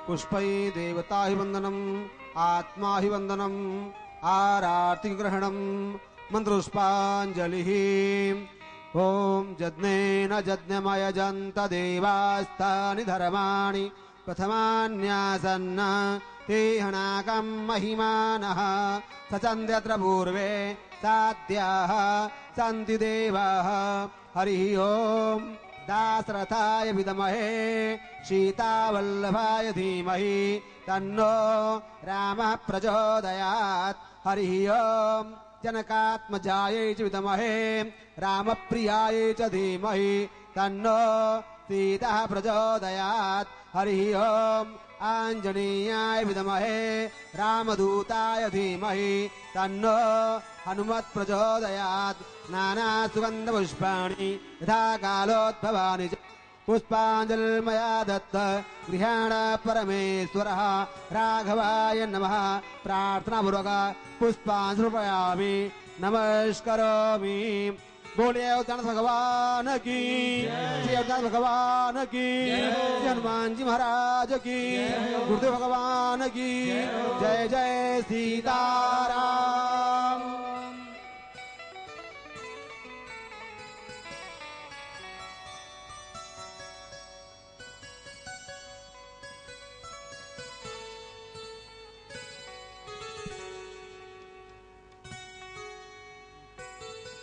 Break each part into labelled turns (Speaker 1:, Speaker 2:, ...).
Speaker 1: पुष्पै देवता हि वंदनम आत्मा हि वंदनम आरार्ति ग्रहणम मंत्रुष्पांजलि ओम जज्ञेन जज्ञमयजन्त देवास्तानि धर्माणि प्रथमान्यासन्न ते हनाकं महिमानः सचन्द्यत्र पूर्वे साध्याः सन्ति देवाः हरिः ओम दासरथाय विद्महे सीतावल्लभाय धीमहि तन्नो रामः प्रचोदयात् हरिः ओम जनकात्मजायै च विद्महे रामप्रियायै च धीमहि तन्नो सीता प्रचोदयात् हरिः ओम आञ्जनेयाय विद्महे रामदूताय धीमहि तन्नो हनुमत् प्रचोदयात् नाना सुगंध पुष्पाणि यथा कालोद्भवानि च पुष्पांजलिर्मया दत्त गृहाण परमेश्वरः राघवाय नमः प्रार्थनापूर्वक पुष्पांजलि समर्पयामि नमस्करोमि। बोलिए अवतार भगवान की जय, अवतार भगवान की जय, हनुमान जी महाराज की, गुरुदेव भगवान की जय। जय सीताराम।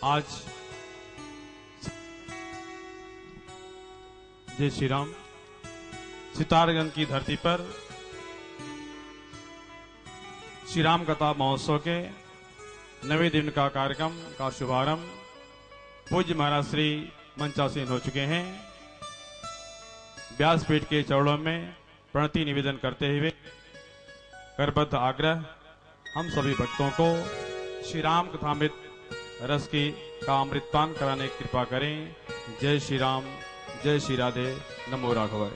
Speaker 2: आज जय श्री राम सितारगंज की धरती पर श्री राम कथा महोत्सव के 9वें दिन का कार्यक्रम का शुभारंभ पूज्य महाराज श्री मंचासीन हो चुके हैं। व्यासपीठ के चरणों में प्रणति निवेदन करते हुए करबद्ध आग्रह हम सभी भक्तों को श्री राम कथामृत रस की का अमृतपान कराने की कृपा करें। जय श्री राम, जय श्री राधे, नमो राघवाय।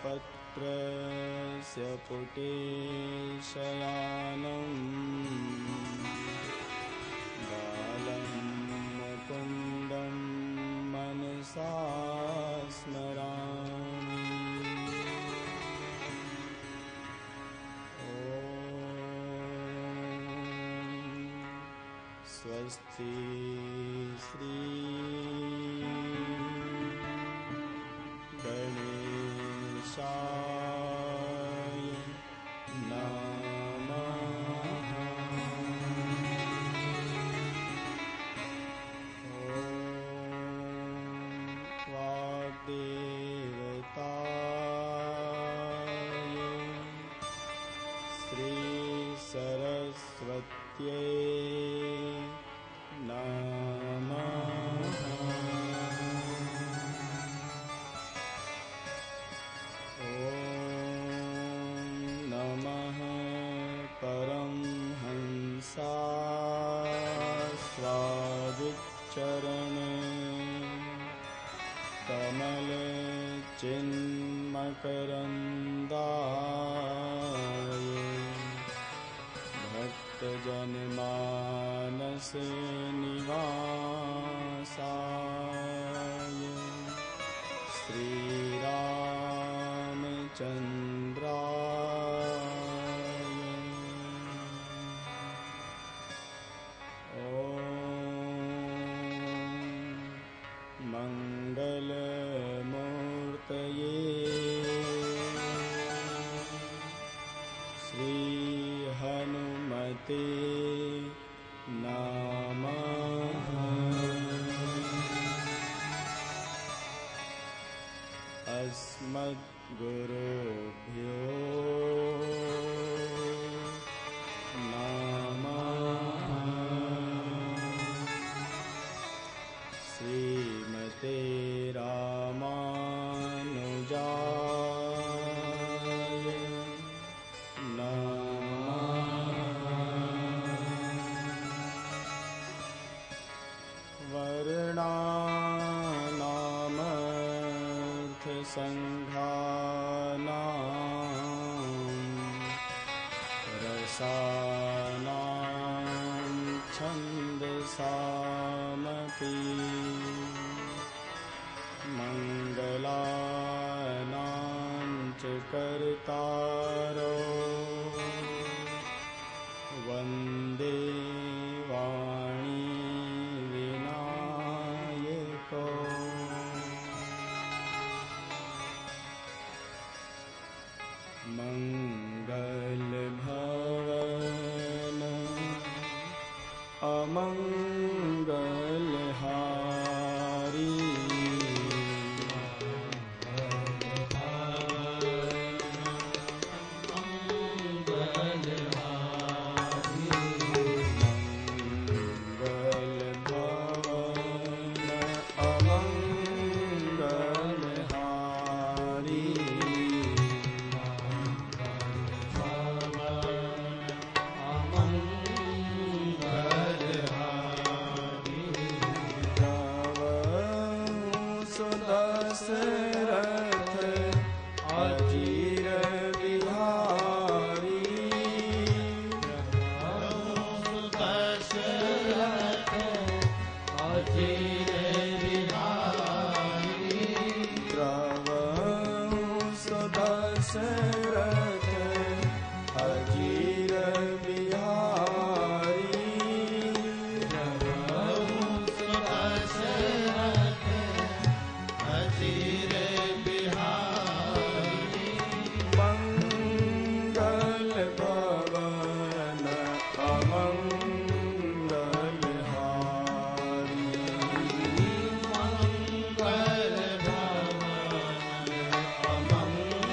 Speaker 3: पत्रस्य पुटे शयानं बालं मुकुन्दं मनसा स्मरामि। स्वस्ति श्री गणेशाय नमः। वाग्देवताय श्री सरस्वत्यै नमः। नमः परमहंसास्वादुच्चरण कमलचिन्मकरन्दाय भक्तजनमानस निवासाय श्रीरामचन्द्राय मंगलमूर्तये श्रीहनुमते नमः। अस्मद्गुरुभ्यो नमः। श्रीमते रामानुजाय नमः। वर्णानामर्थसङ्घानां रसानां छन्दसामपि मङ्गलानां च कर्तारो वन्दे वाणी विनायको। मङ्गलभवन अमङ्गलहारी दशरथ अजीर बिहारी दशरथ अजीर बिहारी प्रभु दशरथ अजीर बिहारी मंगल भवन अमंगलहारी मंगल भवन अमंगलहारी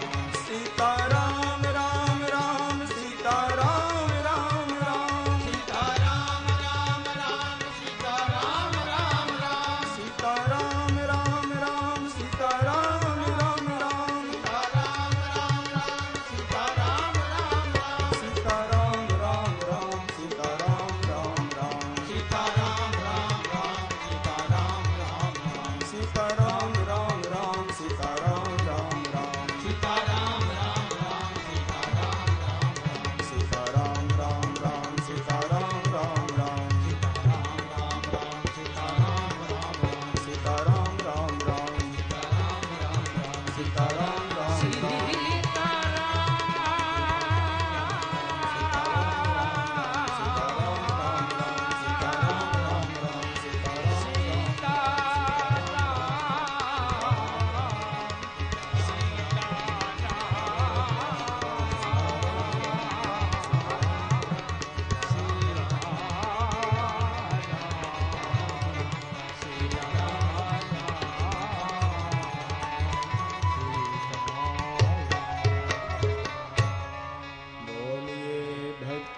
Speaker 3: सीताराम राम राम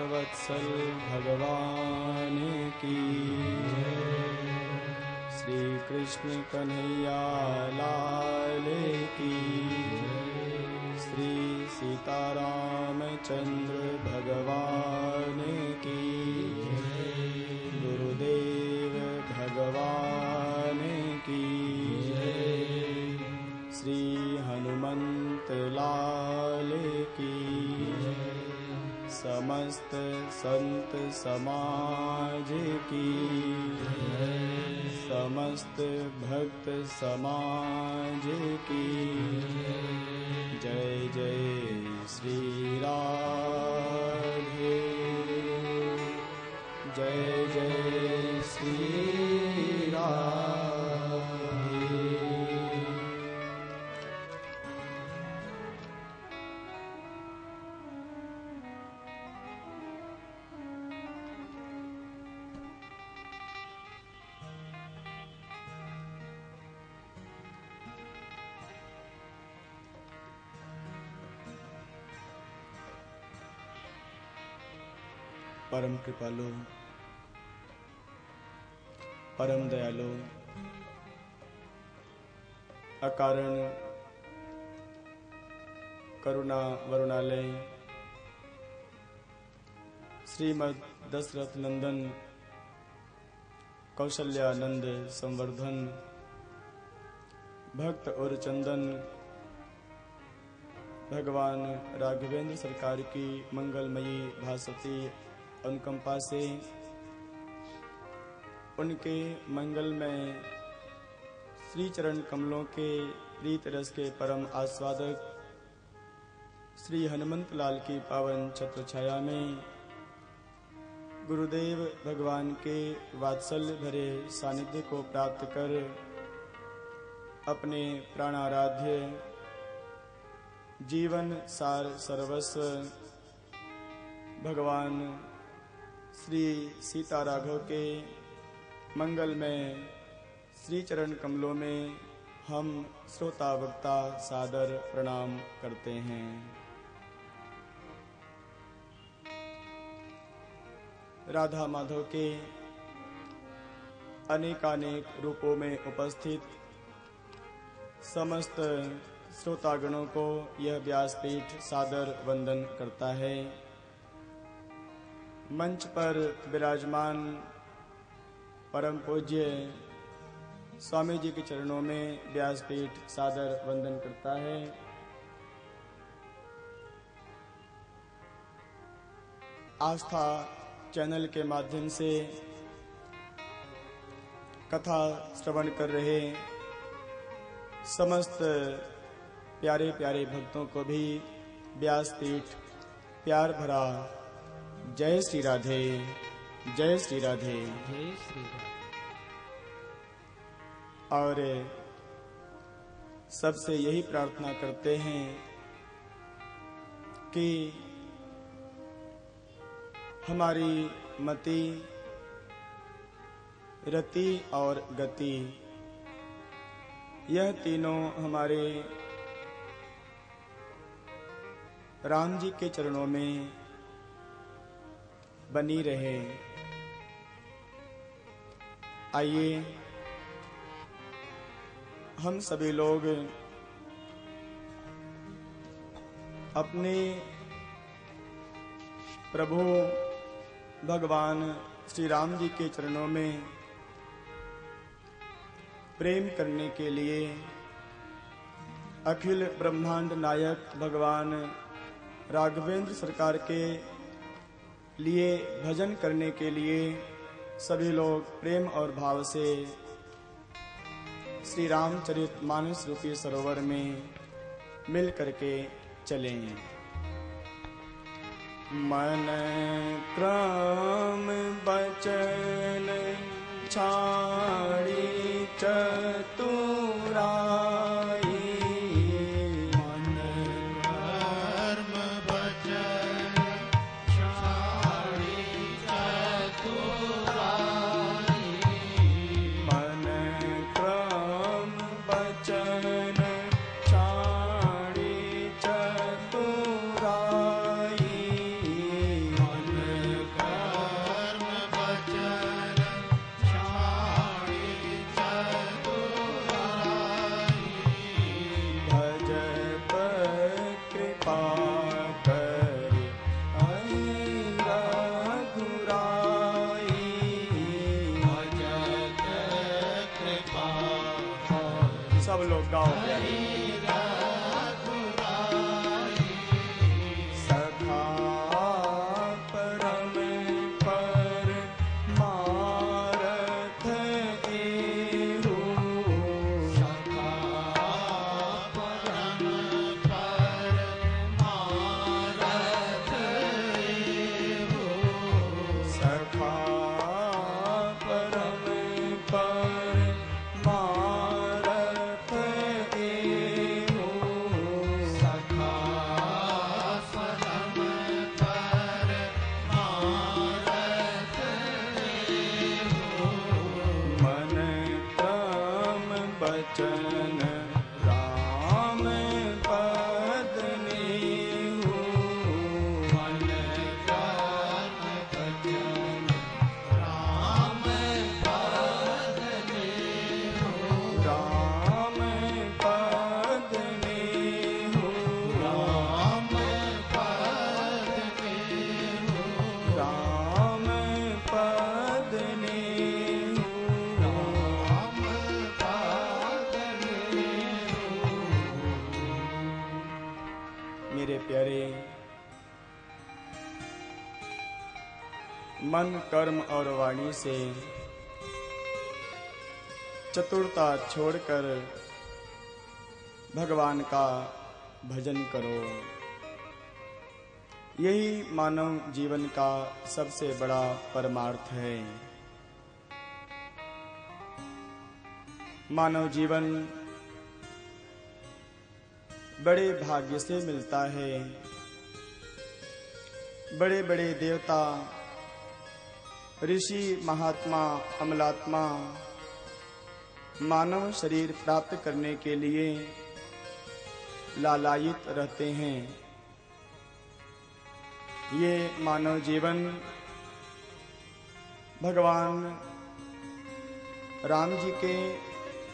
Speaker 3: वत्सल भगवान की श्री कृष्ण कन्हैया लाल की श्री सीताराम चंद्र भगवान की गुरुदेव भगवान की श्री हनुमंत लाल की समस्त संत समाज की समस्त भक्त समाज की जय जय श्री राधे जय जय श्री राधे। परम कृपालु परम दयालु अकारण करुणा वरुणालय श्रीमद दशरथ नंदन कौशल्यानंद संवर्धन भक्त और चंदन भगवान राघवेंद्र सरकार की मंगलमयी भासती अनुकंपा से उनके मंगल में श्री चरण कमलों के प्रीत रस के परम आस्वादक श्री हनुमंत लाल की पावन छत्र छाया में गुरुदेव भगवान के वात्सल्य भरे सानिध्य को प्राप्त कर अपने प्राणाराध्य जीवन सार सर्वस्व भगवान श्री सीता राघव के मंगल में श्री चरण कमलों में हम श्रोता वक्ता सादर प्रणाम करते हैं। राधा माधव के अनेकानेक रूपों में उपस्थित समस्त श्रोतागणों को यह व्यासपीठ सादर वंदन करता है। मंच पर विराजमान परम पूज्य स्वामी जी के चरणों में व्यासपीठ सादर वंदन करता है। आस्था चैनल के माध्यम से कथा श्रवण कर रहे समस्त प्यारे प्यारे भक्तों को भी व्यासपीठ प्यार भरा जय श्री राधे जय श्री राधे
Speaker 4: जय श्री राधे।
Speaker 3: और सबसे यही प्रार्थना करते हैं कि हमारी मति रति और गति यह तीनों हमारे राम जी के चरणों में बनी रहे। आइए हम सभी लोग अपने प्रभु भगवान श्री राम जी के चरणों में प्रेम करने के लिए अखिल ब्रह्मांड नायक भगवान राघवेंद्र सरकार के लिए भजन करने के लिए सभी लोग प्रेम और भाव से श्री रामचरितमानस रूपी सरोवर में मिल करके चलें। मन क्रम बचन छाड़ी चतुराई,
Speaker 4: मन कर्म बचन छाड़ी चतुराई,
Speaker 3: मन क्रम बचन छाड़ी चतुराई,
Speaker 4: मन कर्म बचन छाड़ी चतुराई,
Speaker 3: भजत कृपा करि रघुराई,
Speaker 4: भजत कृपा
Speaker 3: सब लोग गाओ प्यारे। सखा परम परमारथ एहु,
Speaker 4: सखा परम परमारथ एहु,
Speaker 3: सखा परम परमारथ एहु,
Speaker 4: सखा परम परमारथ एहु,
Speaker 3: मन क्रम बचन राम पद नेहु,
Speaker 4: मन कर्म बचन राम पद नेहु,
Speaker 3: राम पद नेहु,
Speaker 4: राम पद नेहु,
Speaker 3: राम पद नेहु,
Speaker 4: राम पद नेहु।
Speaker 3: मेरे प्यारे, मन कर्म और वाणी से चतुरता छोड़कर भगवान का भजन करो। यही मानव जीवन का सबसे बड़ा परमार्थ है। मानव जीवन बड़े भाग्य से मिलता है। बड़े बड़े देवता, ऋषि, महात्मा, अमलात्मा मानव शरीर प्राप्त करने के लिए लालायित रहते हैं। ये मानव जीवन भगवान राम जी के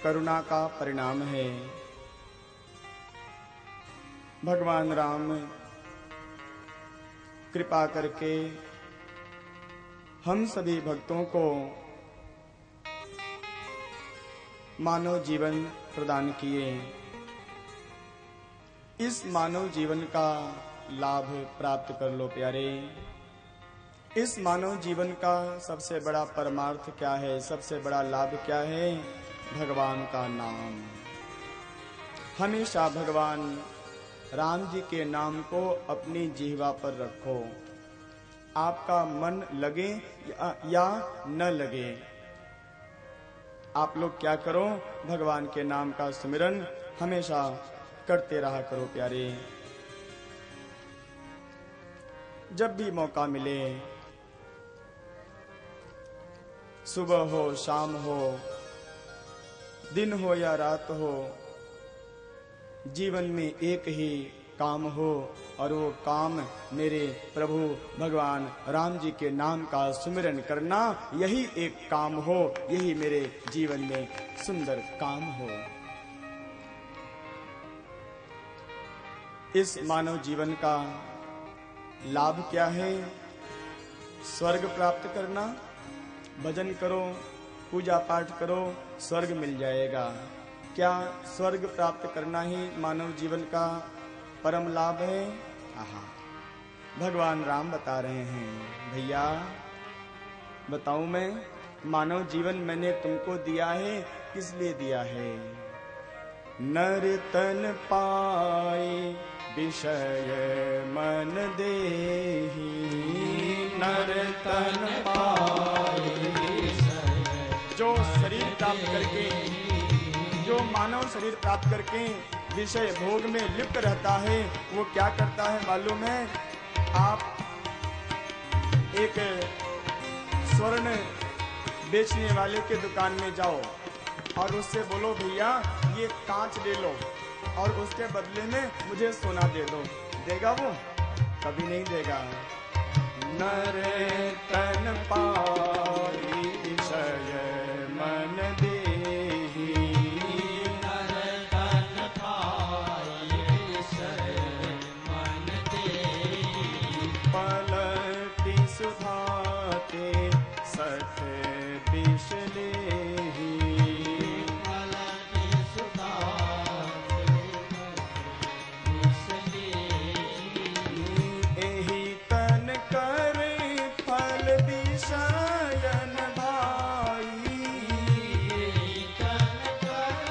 Speaker 3: करुणा का परिणाम है। भगवान राम कृपा करके हम सभी भक्तों को मानव जीवन प्रदान किए। इस मानव जीवन का लाभ प्राप्त कर लो प्यारे। इस मानव जीवन का सबसे बड़ा परमार्थ क्या है? सबसे बड़ा लाभ क्या है? भगवान का नाम। हमेशा भगवान राम जी के नाम को अपनी जिह्वा पर रखो। आपका मन लगे या न लगे, आप लोग क्या करो? भगवान के नाम का सुमिरन हमेशा करते रहा करो प्यारे। जब भी मौका मिले, सुबह हो, शाम हो, दिन हो या रात हो, जीवन में एक ही काम हो और वो काम मेरे प्रभु भगवान राम जी के नाम का सुमिरन करना, यही एक काम हो, यही मेरे जीवन में सुंदर काम हो। इस मानव जीवन का लाभ क्या है? स्वर्ग प्राप्त करना। भजन करो, पूजा पाठ करो, स्वर्ग मिल जाएगा। क्या स्वर्ग प्राप्त करना ही मानव जीवन का परम लाभ है? आहा, भगवान राम बता रहे हैं, भैया बताऊं मैं, मानव जीवन मैंने तुमको दिया है, किस लिए दिया है? नर तन पाए विषय मन देहि, नर तन पाए जो शरीर प्राप्त करके, जो मानव शरीर प्राप्त करके विषय भोग में लिप्त रहता है, वो क्या करता है मालूम है? आप एक स्वर्ण बेचने वाले के दुकान में जाओ और उससे बोलो भैया ये कांच ले लो और उसके बदले में मुझे सोना दे दो, देगा वो? कभी नहीं देगा। नर तन पाई विषय मन देहि,
Speaker 4: नर तन पाए विषय मन देहि,
Speaker 3: पलटि सुधाते सठ विष लेहि,
Speaker 4: पलटि सुधाते विष लेहि,
Speaker 3: एहि तन कर फल विषयन भाई,
Speaker 4: तन कर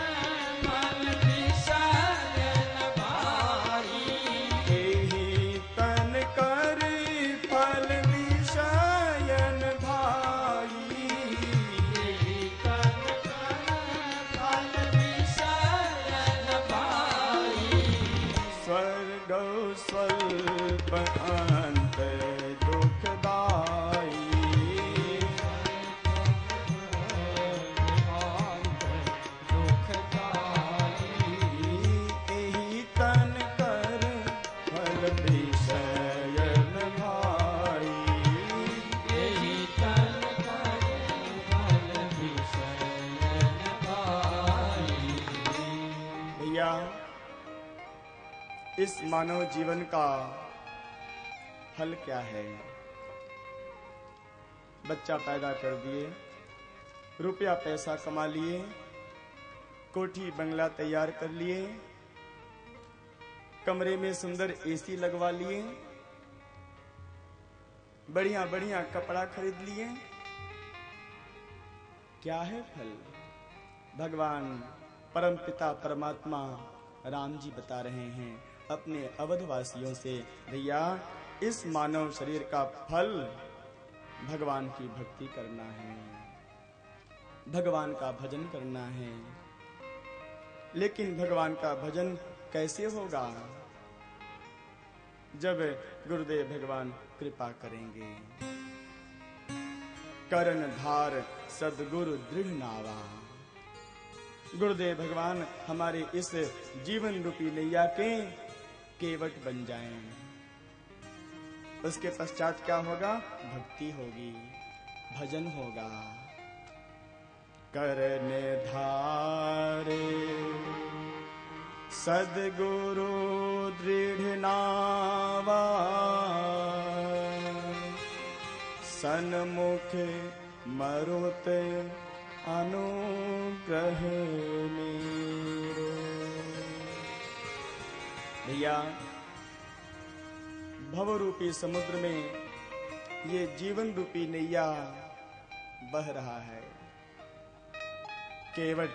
Speaker 4: फल विषयन भाई,
Speaker 3: एहि तन कर फल विषयन भाई,
Speaker 4: तन कर फल विषयन भाई,
Speaker 3: स्वर्ग स्वल्प अंत दुखदाई, एहि तन कर फल विषयन भाई, भैया इस मानव जीवन का फल क्या है? बच्चा पैदा कर दिए, रुपया पैसा कमा लिए, कोठी बंगला तैयार कर लिए, कमरे में सुंदर एसी लगवा लिए, बढ़िया बढ़िया कपड़ा खरीद लिए। क्या है फल? भगवान परम पिता परमात्मा राम जी बता रहे हैं अपने अवधवासियों से, भैया इस मानव शरीर का फल भगवान की भक्ति करना है, भगवान का भजन करना है। लेकिन भगवान का भजन कैसे होगा? जब गुरुदेव भगवान कृपा करेंगे। करण धार सदगुरु दृढ़ नावा, गुरुदेव भगवान हमारे इस जीवन रूपी नैया के केवट बन जाएं। उसके पश्चात क्या होगा? भक्ति होगी, भजन होगा। करण धारे सदगुरु दृढ़ नावा, सन्मुख मरुत अनुग्रह मेरो। भैया भव रूपी समुद्र में ये जीवन रूपी नैया बह रहा है। केवट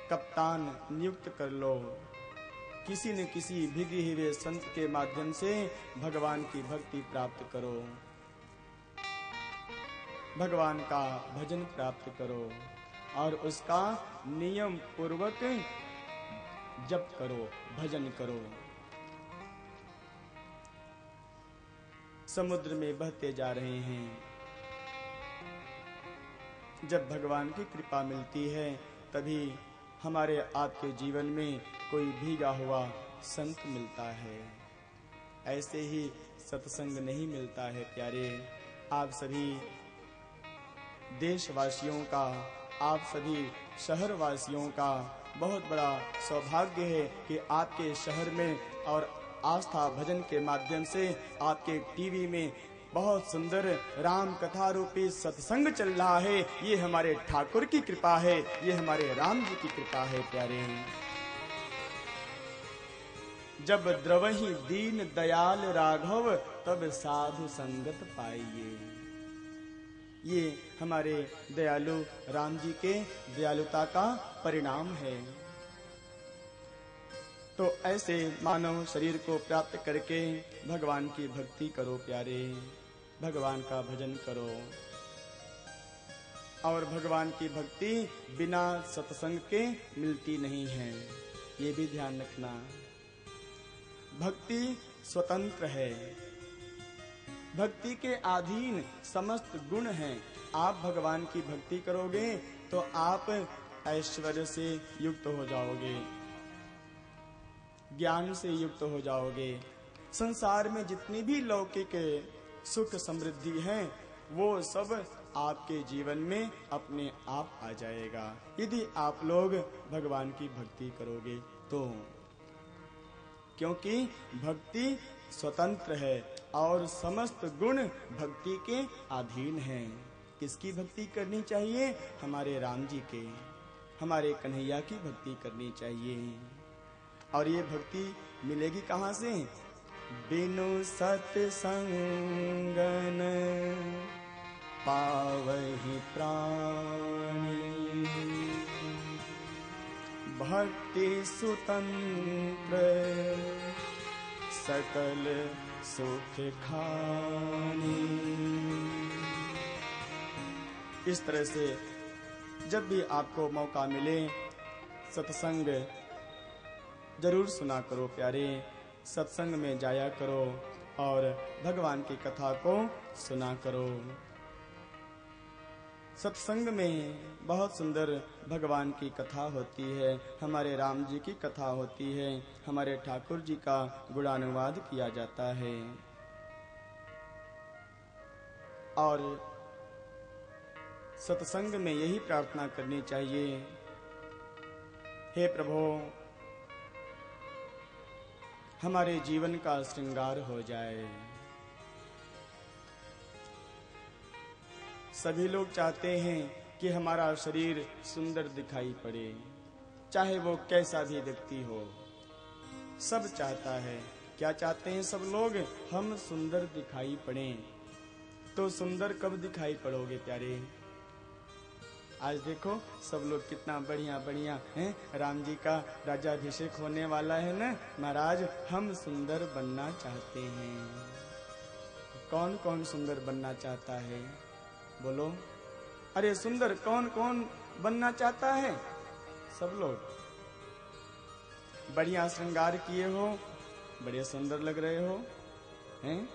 Speaker 3: कप्तान नियुक्त कर लो, किसी न किसी भिगे हुए संत के माध्यम से भगवान की भक्ति प्राप्त करो, भगवान का भजन प्राप्त करो और उसका नियम पूर्वक जप करो, भजन करो। समुद्र में बहते जा रहे हैं। जब भगवान की कृपा मिलती है तभी हमारे आपके जीवन में कोई भीगा हुआ संत मिलता है। ऐसे ही सत्संग नहीं मिलता है प्यारे। आप सभी देशवासियों का, आप सभी शहरवासियों का बहुत बड़ा सौभाग्य है कि आपके शहर में और आस्था भजन के माध्यम से आपके टीवी में बहुत सुंदर राम कथा रूपी सत्संग चल रहा है। ये हमारे ठाकुर की कृपा है, ये हमारे राम जी की कृपा है प्यारे। जब द्रवहि दीन दयाल राघव तब साधु संगत पाइए। ये हमारे दयालु राम जी के दयालुता का परिणाम है। तो ऐसे मानव शरीर को प्राप्त करके भगवान की भक्ति करो प्यारे, भगवान का भजन करो। और भगवान की भक्ति बिना सत्संग के मिलती नहीं है, ये भी ध्यान रखना। भक्ति स्वतंत्र है, भक्ति के अधीन समस्त गुण हैं। आप भगवान की भक्ति करोगे तो आप ऐश्वर्य से युक्त हो जाओगे, ज्ञान से युक्त हो जाओगे। संसार में जितनी भी लौकिक सुख समृद्धि है वो सब आपके जीवन में अपने आप आ जाएगा, यदि आप लोग भगवान की भक्ति करोगे तो। क्योंकि भक्ति स्वतंत्र है और समस्त गुण भक्ति के अधीन हैं। किसकी भक्ति करनी चाहिए? हमारे राम जी के, हमारे कन्हैया की भक्ति करनी चाहिए। और ये भक्ति मिलेगी कहाँ से? बिनु सत्संगन पावहि प्राणी, भक्ति सुतंत्र सकल सुख खानी। इस तरह से जब भी आपको मौका मिले सत्संग जरूर सुना करो प्यारे, सत्संग में जाया करो और भगवान की कथा को सुना करो। सत्संग में बहुत सुंदर भगवान की कथा होती है, हमारे राम जी की कथा होती है, हमारे ठाकुर जी का गुणानुवाद किया जाता है। और सत्संग में यही प्रार्थना करनी चाहिए, हे प्रभु हमारे जीवन का श्रृंगार हो जाए। सभी लोग चाहते हैं कि हमारा शरीर सुंदर दिखाई पड़े, चाहे वो कैसा भी व्यक्ति हो। सब चाहता है, क्या चाहते हैं सब लोग? हम सुंदर दिखाई पड़े। तो सुंदर कब दिखाई पड़ोगे प्यारे? आज देखो सब लोग कितना बढ़िया बढ़िया हैं, राम जी का राज्याभिषेक होने वाला है ना महाराज, हम सुंदर बनना चाहते हैं। कौन कौन सुंदर बनना चाहता है? बोलो। अरे सुंदर कौन कौन बनना चाहता है? सब लोग। बढ़िया श्रृंगार किए हो, बड़े सुंदर लग रहे हो, हैं?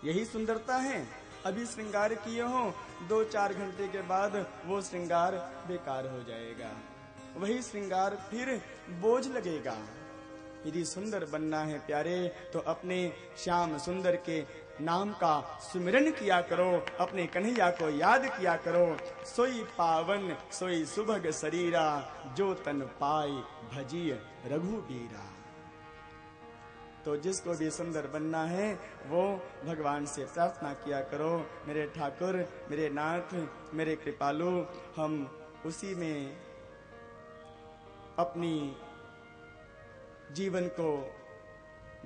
Speaker 3: यही सुंदरता है। अभी श्रृंगार किए हो, 2-4 घंटे के बाद वो श्रृंगार बेकार हो जाएगा, वही श्रृंगार फिर बोझ लगेगा। यदि सुंदर बनना है प्यारे तो अपने श्याम सुंदर के नाम का सुमिरन किया करो, अपने कन्हैया को याद किया करो। सोई पावन सोई सुभग शरीरा, जो तन पाई भजिय रघुबीरा। तो जिसको भी सुंदर बनना है वो भगवान से प्रार्थना किया करो, मेरे ठाकुर, मेरे नाथ, मेरे कृपालु, हम उसी में अपनी जीवन को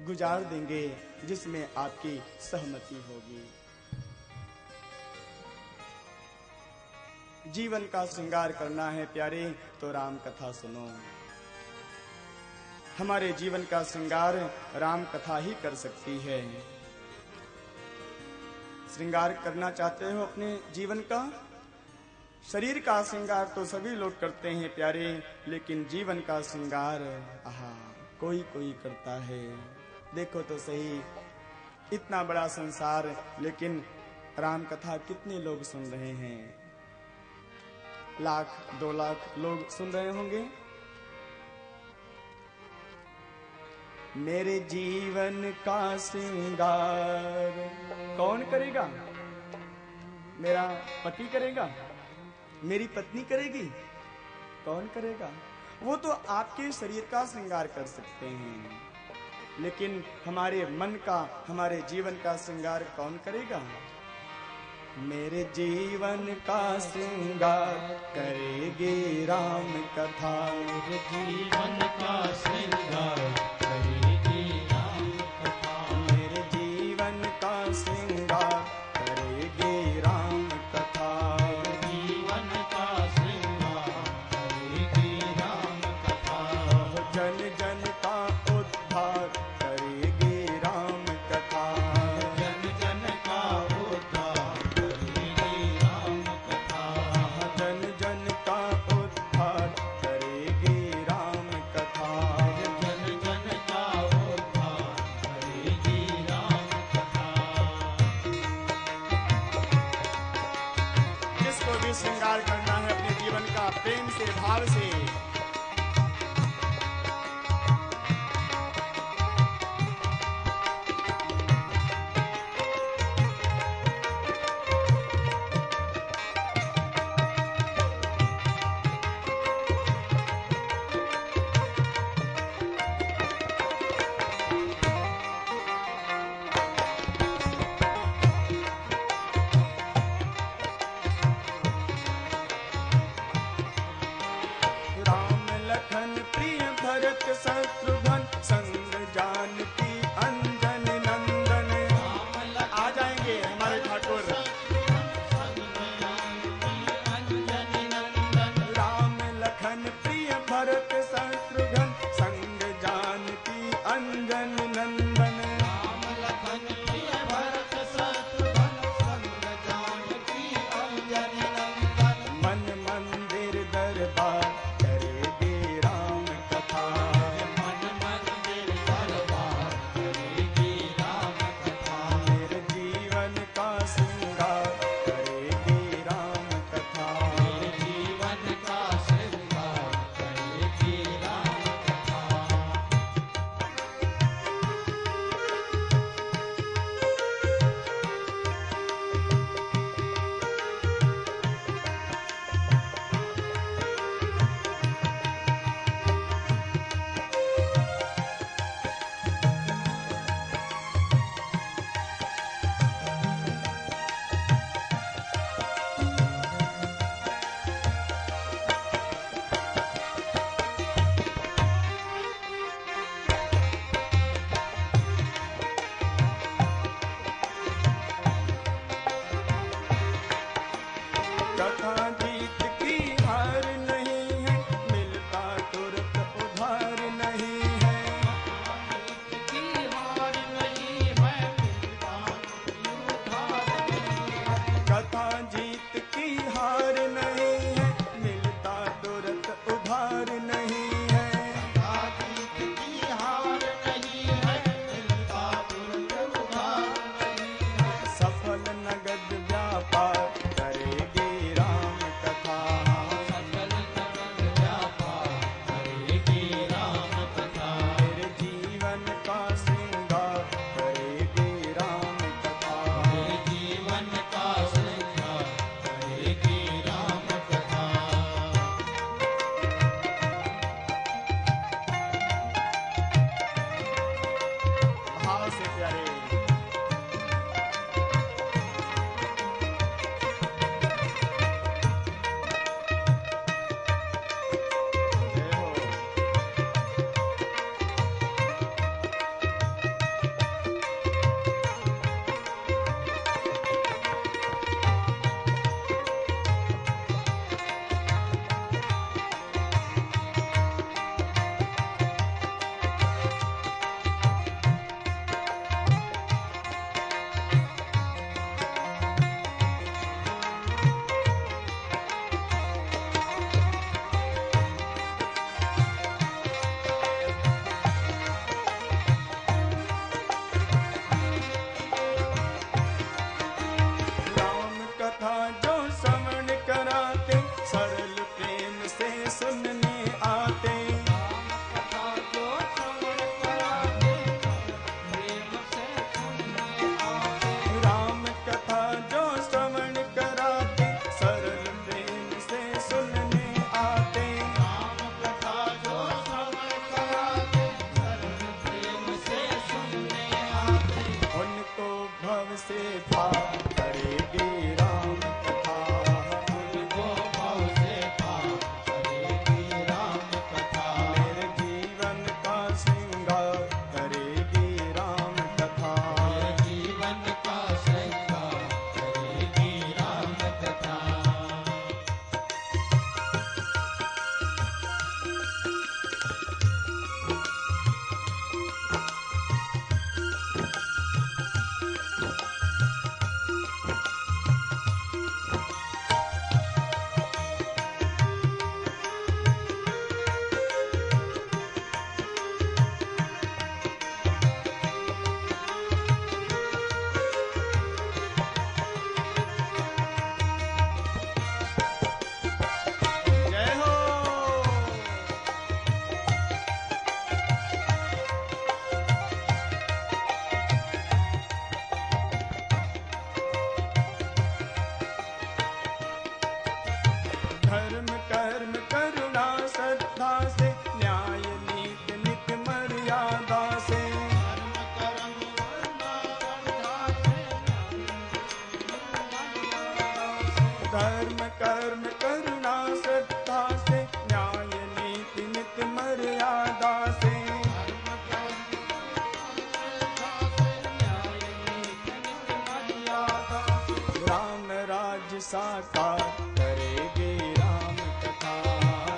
Speaker 3: गुजार देंगे जिसमें आपकी सहमति होगी। जीवन का श्रृंगार करना है प्यारे तो राम कथा सुनो। हमारे जीवन का श्रृंगार राम कथा ही कर सकती है। श्रृंगार करना चाहते हो अपने जीवन का? शरीर का श्रृंगार तो सभी लोग करते हैं प्यारे, लेकिन जीवन का श्रृंगार आहा कोई कोई करता है। देखो तो सही, इतना बड़ा संसार, लेकिन राम कथा कितने लोग सुन रहे हैं? 1,00,000 2 लाख लोग सुन रहे होंगे। मेरे जीवन का श्रृंगार कौन करेगा? मेरा पति करेगा? मेरी पत्नी करेगी? कौन करेगा? वो तो आपके शरीर का श्रृंगार कर सकते हैं, लेकिन हमारे मन का, हमारे जीवन का श्रृंगार कौन करेगा? मेरे जीवन का श्रृंगार करेगी राम कथा।
Speaker 4: मेरे जीवन का श्रृंगार करेगी राम कथा।
Speaker 3: मेरे जीवन का श्रृंगार करेगी राम कथा।
Speaker 4: जीवन का श्रृंगार करेगी राम कथा।
Speaker 3: जन जन का श्रृंगार करना है अपने जीवन का प्रेम से, भाव से। राम लखन प्रिय भरत शत्रुघ्न संग जानकी अंजन नंदन। आ जाएंगे हमारे ठाकुर। राम लखन प्रिय भरत शत्रुघ्न संग जानकी अंजन नंदन। मन मंदिर दरबार करेगी राम कथा। मेरे जीवन का श्रृंगार करेगी राम कथा। कथा जीत की हार नहीं है, मिलता तुरंत उधार नहीं है। कथा जीत की हार नहीं है, मिलता तुरंत उधार नहीं है। सफल नगद व्यापार करेगी राम कथा। मेरे जीवन का श्रृंगार करेगी राम कथा। भाव से प्यारे। जय हो। धर्म कर्म करुणा श्रद्धा से, न्याय नीति नित्य मर्यादा से, राम राज्य साकार करेगी राम कथा,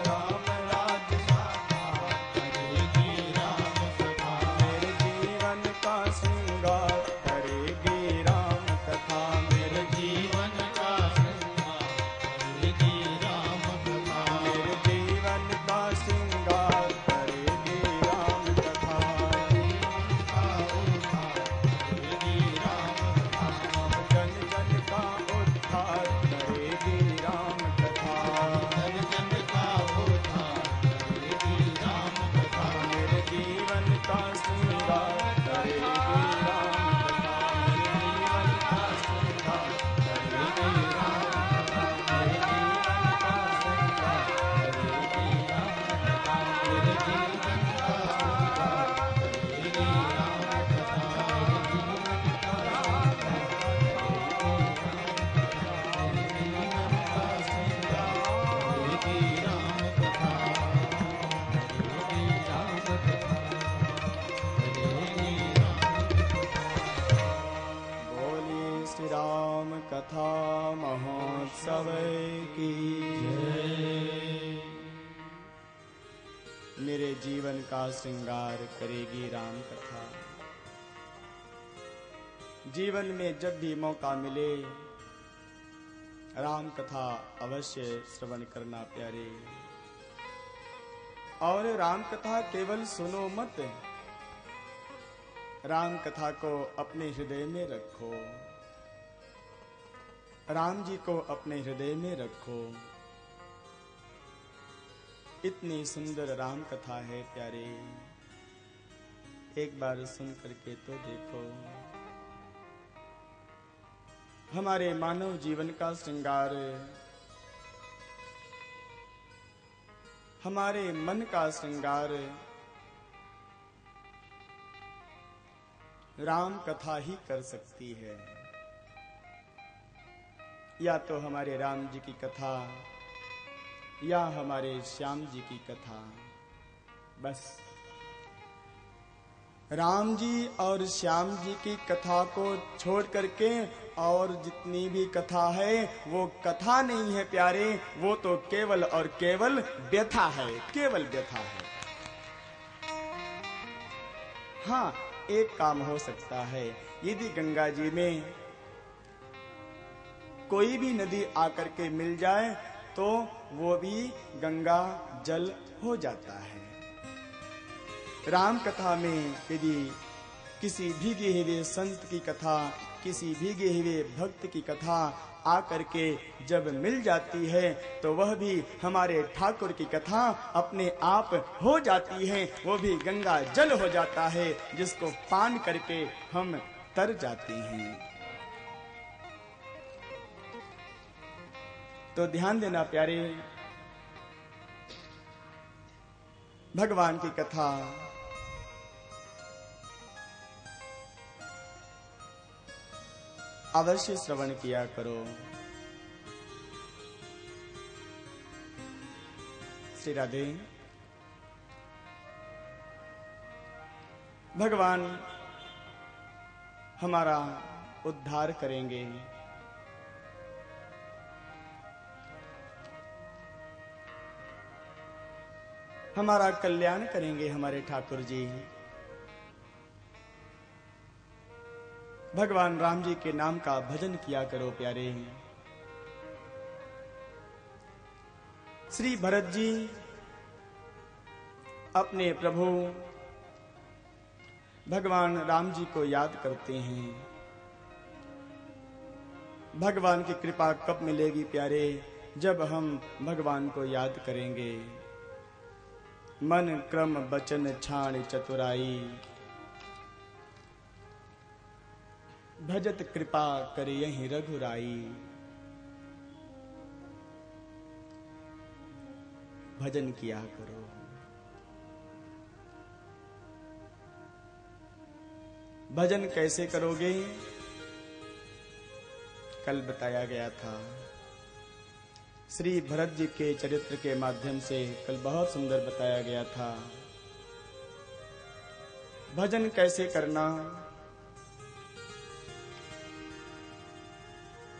Speaker 3: राम राज्य साकार करेगी राम कथा, मेरे जीवन का श्रृंगार करेगी राम कथा, मेरे जीवन का श्रृंगार करेगी राम कथा, मेरे जीवन का श्रृंगार करेगी राम कथा, जन जन का उद्धार करेगी राम कथा, जन जन का उद्धार करेगी राम कथा, मेरे जीवन का श्रृंगार करेगी राम कथा, मेरे जीवन का श्रृंगार करेगी राम कथा, मेरे जीवन का श्रृंगार करेगी राम कथा, मेरे जीवन का श्रृंगार करेगी राम कथा, मेरे जीवन का बोलिए श्री राम कथा महोत्सव की जय। मेरे जीवन का श्रृंगार करेगी राम कथा। जीवन में जब भी मौका मिले राम कथा अवश्य श्रवण करना प्यारे। और राम कथा केवल सुनो मत, राम कथा को अपने हृदय में रखो, राम जी को अपने हृदय में रखो। इतनी सुंदर राम कथा है प्यारे, एक बार सुन करके तो देखो। हमारे मानव जीवन का श्रृंगार, हमारे मन का श्रृंगार राम कथा ही कर सकती है। या तो हमारे राम जी की कथा या हमारे श्याम जी की कथा। बस राम जी और श्याम जी की कथा को छोड़ करके और जितनी भी कथा है वो कथा नहीं है प्यारे, वो तो केवल और केवल व्यथा है, केवल व्यथा है। हाँ, एक काम हो सकता है, यदि गंगा जी में कोई भी नदी आकर के मिल जाए तो वो भी गंगा जल हो जाता है। राम कथा में यदि किसी भीगे हुए संत की कथा, किसी भीगे हुए भक्त की कथा आकर के जब मिल जाती है तो वह भी हमारे ठाकुर की कथा अपने आप हो जाती है, वो भी गंगा जल हो जाता है जिसको पान करके हम तर जाते हैं। तो ध्यान देना प्यारे, भगवान की कथा अवश्य श्रवण किया करो। श्री राधे। भगवान हमारा उद्धार करेंगे, हमारा कल्याण करेंगे हमारे ठाकुर जी। भगवान राम जी के नाम का भजन किया करो प्यारे। श्री भरत जी अपने प्रभु भगवान राम जी को याद करते हैं। भगवान की कृपा कब मिलेगी प्यारे? जब हम भगवान को याद करेंगे। मन क्रम बचन छाण चतुराई, भजत कृपा करे यही रघुराई। भजन किया करो। भजन कैसे करोगे? कल बताया गया था। श्री भरत जी के चरित्र के माध्यम से कल बहुत सुंदर बताया गया था। भजन कैसे करना।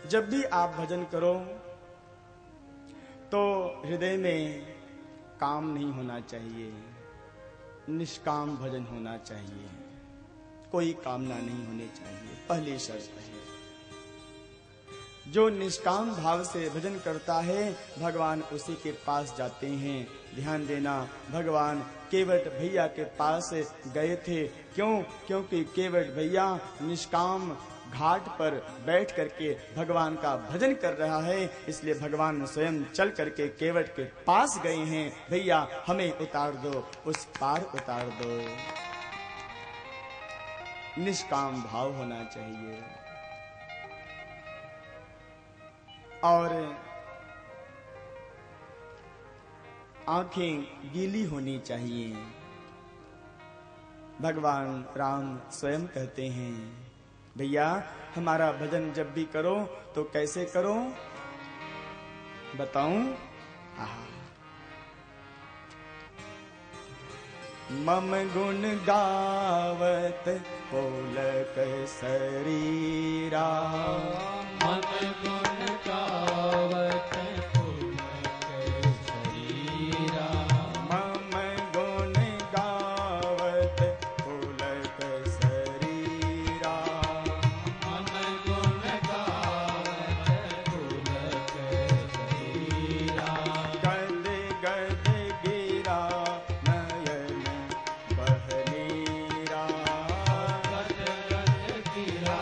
Speaker 3: जब भी आप भजन करो तो हृदय में काम नहीं होना चाहिए, निष्काम भजन होना चाहिए, कोई कामना नहीं होनी चाहिए। पहली शर्त है। जो निष्काम भाव से भजन करता है भगवान उसी के पास जाते हैं। ध्यान देना, भगवान केवट भैया के पास गए थे। क्यों? क्योंकि केवट भैया निष्काम घाट पर बैठ करके भगवान का भजन कर रहा है, इसलिए भगवान स्वयं चल करके केवट के पास गए हैं। भैया हमें उतार दो, उस पार उतार दो। निष्काम भाव होना चाहिए और आंखें गीली होनी चाहिए। भगवान राम स्वयं कहते हैं, भैया हमारा भजन जब भी करो तो कैसे करो बताऊं? मम गुण गावत पोलक शरीरा,
Speaker 4: मम गुण गावत पोलक शरीरा,
Speaker 3: मम गुण गावत पोलक शरीरा,
Speaker 4: मम गुण गावत पोलक शरीरा,
Speaker 3: गद गद गिरा नयन बहनीरा,
Speaker 4: गद गद गिरा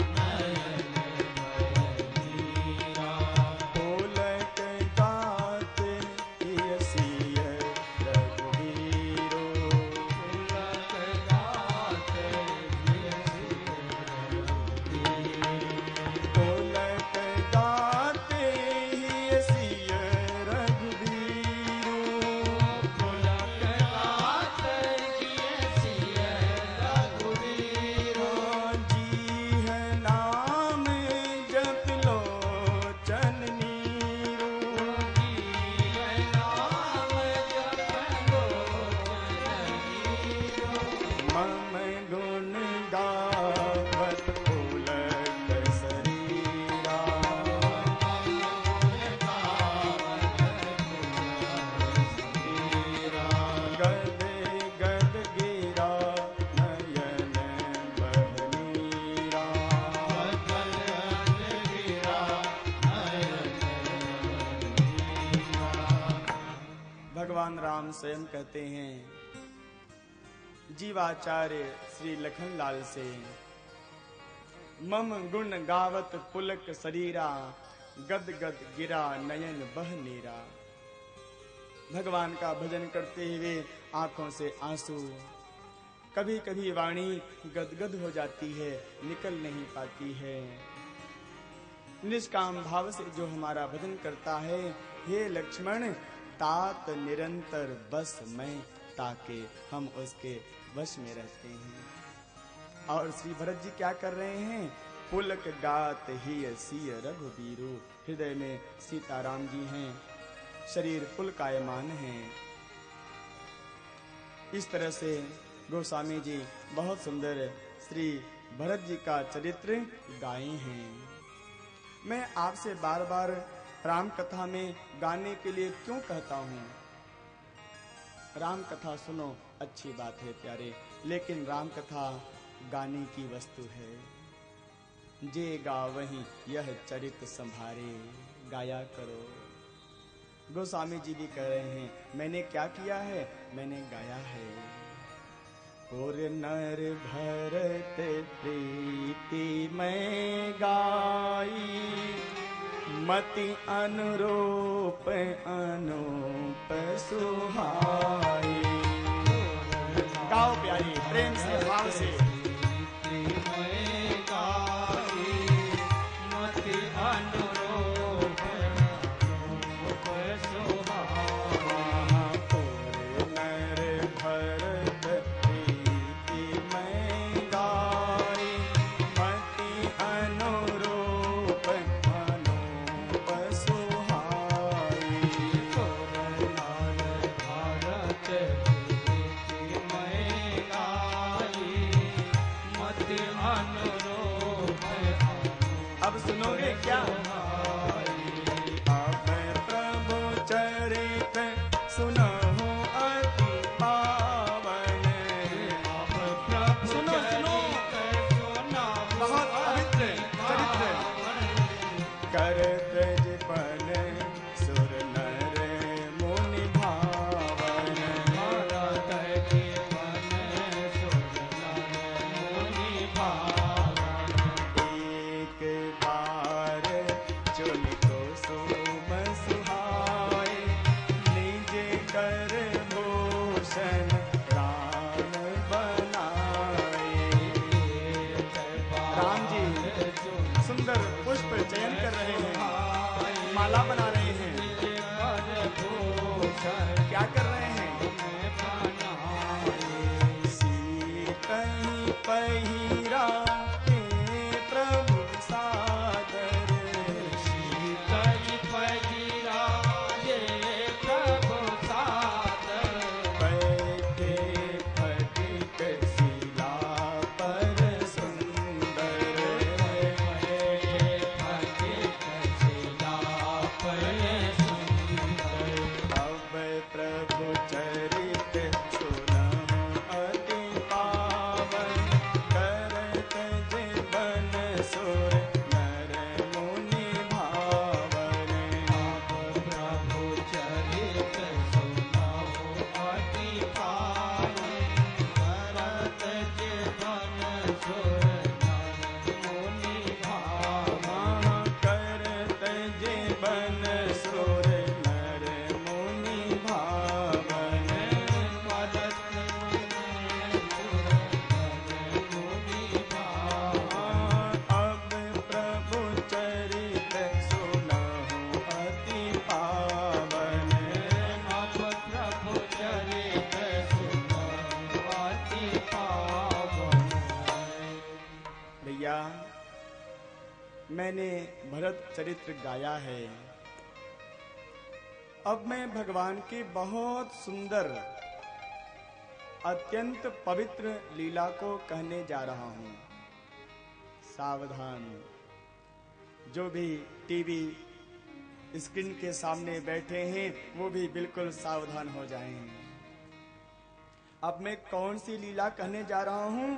Speaker 4: नयन बहनीरा,
Speaker 3: पोलक गात यसिय रघुवीरो,
Speaker 4: पोलक गात
Speaker 3: पोलक गात यसिय रघुवीरो,
Speaker 4: पोलक गात सिय रघुवीरो,
Speaker 3: जी है नाम जप लोचन नीरो,
Speaker 4: नाम जपो
Speaker 3: मम गुण गावत पोलक शरीरा, गद गद गिरा नयन बहनीरा, भगवान राम स्वयं कहते हैं जीवाचार्य श्री लखनलाल से, मम गुण गावत पुलक शरीरा, गद गद गिरा नयन बह नीरा। भगवान का भजन करते हुए आंखों से आंसू, कभी कभी वाणी गदगद हो जाती है, निकल नहीं पाती है। निष्काम भाव से जो हमारा भजन करता है, हे लक्ष्मण तात निरंतर बस मैं, ताके हम उसके वश में रहते हैं। और श्री भरत जी क्या कर रहे हैं? पुलक गात ही सिय रघुबीरू, हृदय में सीताराम जी हैं, शरीर पुलकायमान है। इस तरह से गोस्वामी जी बहुत सुंदर श्री भरत जी का चरित्र गाए हैं। मैं आपसे बार बार राम कथा में गाने के लिए क्यों कहता हूँ? राम कथा सुनो, अच्छी बात है प्यारे, लेकिन राम कथा गाने की वस्तु है। जे गावहीं यह चरित संभारे, गाया करो। गोस्वामी जी भी कह रहे हैं, मैंने क्या किया है? मैंने गाया है। और नर भरत प्रीति मैं गाई, मति अनुरूप अनूप सुहाई। गाओ प्यारी, प्रेम से, भाव से।
Speaker 4: अनुरूप
Speaker 3: अब सुनोगे क्या? अब प्रभु चरित सुनहु अति पावन।
Speaker 4: अब प्रभु
Speaker 3: सुनो, सुनो।
Speaker 4: चरित सुना
Speaker 3: बहुत पवित्र चरित्र। करत जीवन सुर नर मुनि भावन।
Speaker 4: करत जीवन सुर नर मुनि भावन।
Speaker 3: एक बार चुन को सोम सुहाए, निज कर भूषण राम बनाए। राम जी सुंदर पुष्प चयन कर रहे हैं, माला बना रहे हैं। क्या कर रहे हैं? सीतई पहिरा के प्रभु सादर।
Speaker 4: कई पगिरा ये प्रभु सादर।
Speaker 3: बैठे फटिक शिला पर सुंदर। अब प्रभु चरित सुनहु अति पावन। करत जीवन सुर नर मुनि भावन।
Speaker 4: प्रभु चरित सुनाओ अति पावन। करत जीवन सुर नर मुनि भावन।
Speaker 3: करत जीवन सुर नर मुनि भावन।
Speaker 4: करत जीवन सुर नर मुनि भावन।
Speaker 3: अब प्रभु चरित सुनहु अति पावन।
Speaker 4: अब प्रभु चरित सुनाओ अति पावन।
Speaker 3: भैया, मैंने भरत चरित्र गाया है। अब मैं भगवान की बहुत सुंदर अत्यंत पवित्र लीला को कहने जा रहा हूं। सावधान, जो भी टीवी स्क्रीन के सामने बैठे हैं वो भी बिल्कुल सावधान हो जाएं। अब मैं कौन सी लीला कहने जा रहा हूं?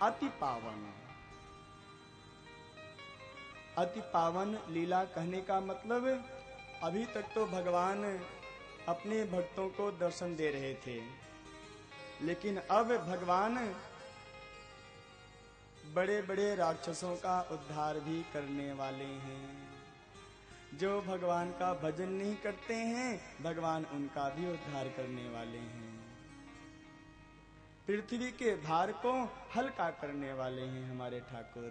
Speaker 3: अति पावन। अति पावन लीला कहने का मतलब, अभी तक तो भगवान अपने भक्तों को दर्शन दे रहे थे, लेकिन अब भगवान बड़े बड़े राक्षसों का उद्धार भी करने वाले हैं। जो भगवान का भजन नहीं करते हैं, भगवान उनका भी उद्धार करने वाले हैं। पृथ्वी के भार को हल्का करने वाले हैं हमारे ठाकुर।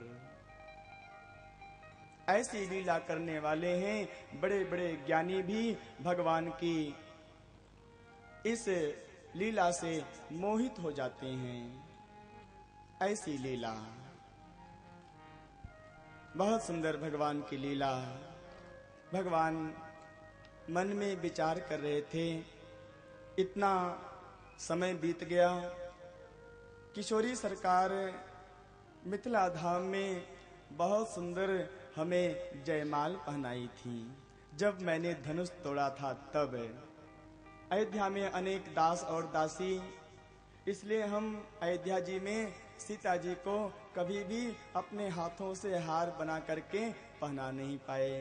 Speaker 3: ऐसी लीला करने वाले हैं। बड़े बड़े ज्ञानी भी भगवान की इस लीला से मोहित हो जाते हैं। ऐसी लीला, बहुत सुंदर भगवान की लीला। भगवान मन में विचार कर रहे थे। इतना समय बीत गया। किशोरी सरकार मिथिला धाम में बहुत सुंदर हमें जयमाल पहनाई थी। जब मैंने धनुष तोड़ा था तब अयोध्या में अनेक दास और दासी, इसलिए हम अयोध्या जी में सीता जी को कभी भी अपने हाथों से हार बना करके पहना नहीं पाए।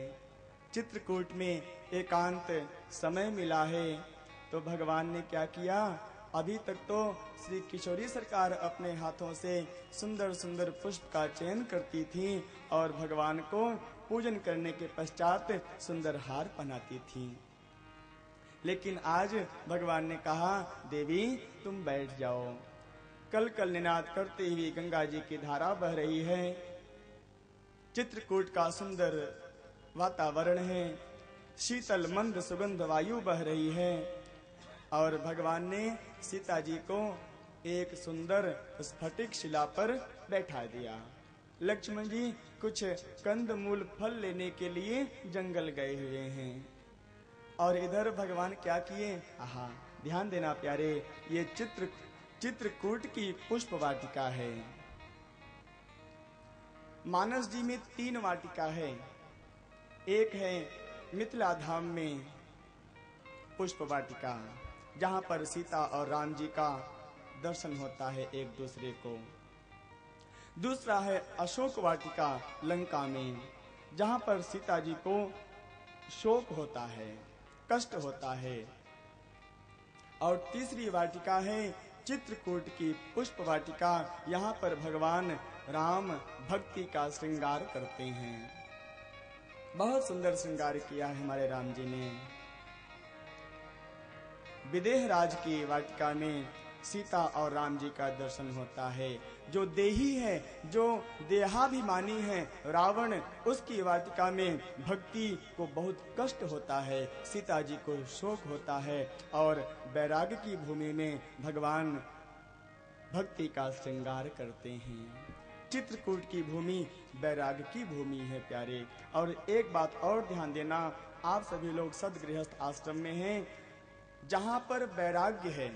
Speaker 3: चित्रकूट में एकांत समय मिला है तो भगवान ने क्या किया, अभी तक तो श्री किशोरी सरकार अपने हाथों से सुंदर सुंदर पुष्प का चयन करती थी और भगवान को पूजन करने के पश्चात सुंदर हार पहनाती थी। लेकिन आज भगवान ने कहा, देवी तुम बैठ जाओ। कल कल निनाद करते हुए गंगा जी की धारा बह रही है। चित्रकूट का सुंदर वातावरण है। शीतल मंद सुगंध वायु बह रही है और भगवान ने सीता जी को एक सुंदर स्फटिक शिला पर बैठा दिया। लक्ष्मण जी कुछ कंद मूल फल लेने के लिए जंगल गए हुए हैं और इधर भगवान क्या किए, आहा ध्यान देना प्यारे, ये चित्रकूट की पुष्प वाटिका है। मानस जी में 3 वाटिका है। एक है मिथिला धाम में पुष्प वाटिका, जहां पर सीता और राम जी का दर्शन होता है एक दूसरे को। दूसरा है अशोक वाटिका लंका में, जहां पर सीता जी को शोक होता है, कष्ट होता है। और तीसरी वाटिका है चित्रकूट की पुष्प वाटिका, यहाँ पर भगवान राम भक्ति का श्रृंगार करते हैं। बहुत सुंदर श्रृंगार किया है हमारे राम जी ने। विदेह राज की वाटिका में सीता और राम जी का दर्शन होता है। जो देही है, जो देहाभिमानी है रावण, उसकी वाटिका में भक्ति को बहुत कष्ट होता है, सीता जी को शोक होता है। और बैराग की भूमि में भगवान भक्ति का श्रृंगार करते हैं। चित्रकूट की भूमि बैराग की भूमि है प्यारे। और एक बात और ध्यान देना, आप सभी लोग सदगृहस्थ आश्रम में हैं, जहां पर वैराग्य है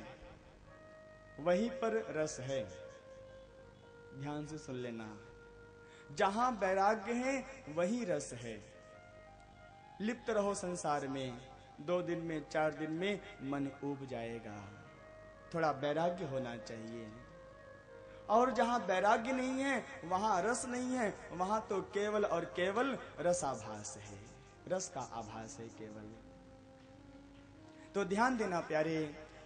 Speaker 3: वहीं पर रस है। ध्यान से सुन लेना, जहां वैराग्य है वहीं रस है। लिप्त रहो संसार में, 2 दिन में 4 दिन में मन ऊब जाएगा। थोड़ा वैराग्य होना चाहिए। और जहां वैराग्य नहीं है वहां रस नहीं है, वहां तो केवल और केवल रसाभास है, रस का आभास है केवल। तो ध्यान देना प्यारे,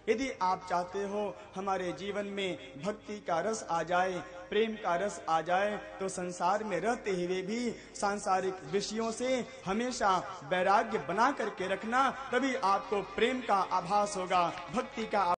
Speaker 3: यदि आप चाहते हो हमारे जीवन में भक्ति का रस आ जाए, प्रेम का रस आ जाए, तो संसार में रहते हुए भी सांसारिक विषयों से हमेशा वैराग्य बना करके रखना, तभी आपको प्रेम का आभास होगा, भक्ति का